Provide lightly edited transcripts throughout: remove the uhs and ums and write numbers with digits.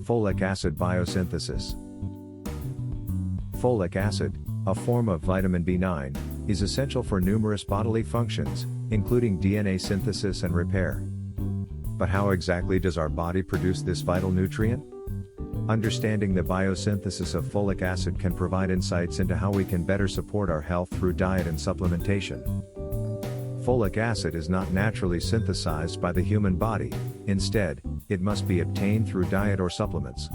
Folic acid biosynthesis. Folic acid, a form of vitamin B9, is essential for numerous bodily functions, including DNA synthesis and repair. But how exactly does our body produce this vital nutrient? Understanding the biosynthesis of folic acid can provide insights into how we can better support our health through diet and supplementation. Folic acid is not naturally synthesized by the human body, instead, it must be obtained through diet or supplements.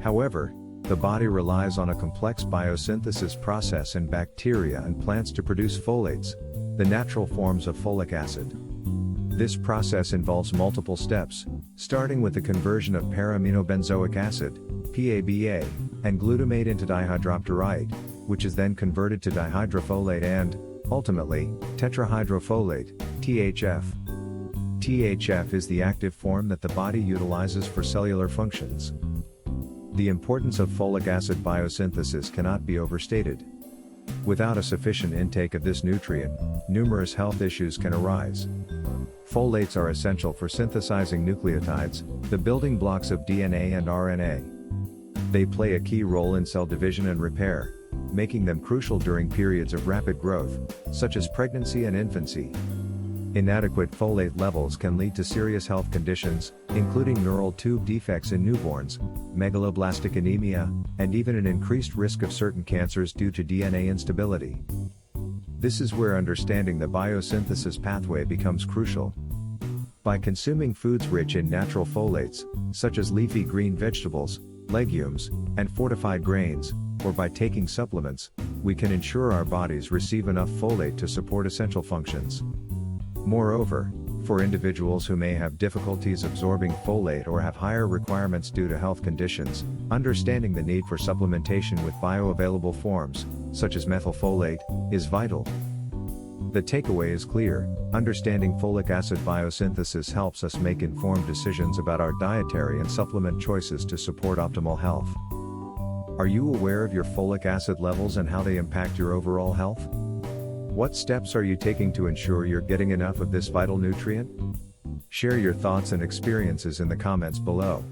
However, the body relies on a complex biosynthesis process in bacteria and plants to produce folates, the natural forms of folic acid. This process involves multiple steps, starting with the conversion of para-aminobenzoic acid, PABA, and glutamate into dihydropteroate, which is then converted to dihydrofolate and, ultimately, tetrahydrofolate, THF. THF is the active form that the body utilizes for cellular functions. The importance of folic acid biosynthesis cannot be overstated. Without a sufficient intake of this nutrient, numerous health issues can arise. Folates are essential for synthesizing nucleotides, the building blocks of DNA and RNA. They play a key role in cell division and repair, making them crucial during periods of rapid growth, such as pregnancy and infancy. Inadequate folate levels can lead to serious health conditions, including neural tube defects in newborns, megaloblastic anemia, and even an increased risk of certain cancers due to DNA instability. This is where understanding the biosynthesis pathway becomes crucial. By consuming foods rich in natural folates, such as leafy green vegetables, legumes, and fortified grains, or by taking supplements, we can ensure our bodies receive enough folate to support essential functions. Moreover, for individuals who may have difficulties absorbing folate or have higher requirements due to health conditions, understanding the need for supplementation with bioavailable forms, such as methylfolate, is vital. The takeaway is clear: understanding folic acid biosynthesis helps us make informed decisions about our dietary and supplement choices to support optimal health. Are you aware of your folic acid levels and how they impact your overall health? What steps are you taking to ensure you're getting enough of this vital nutrient? Share your thoughts and experiences in the comments below.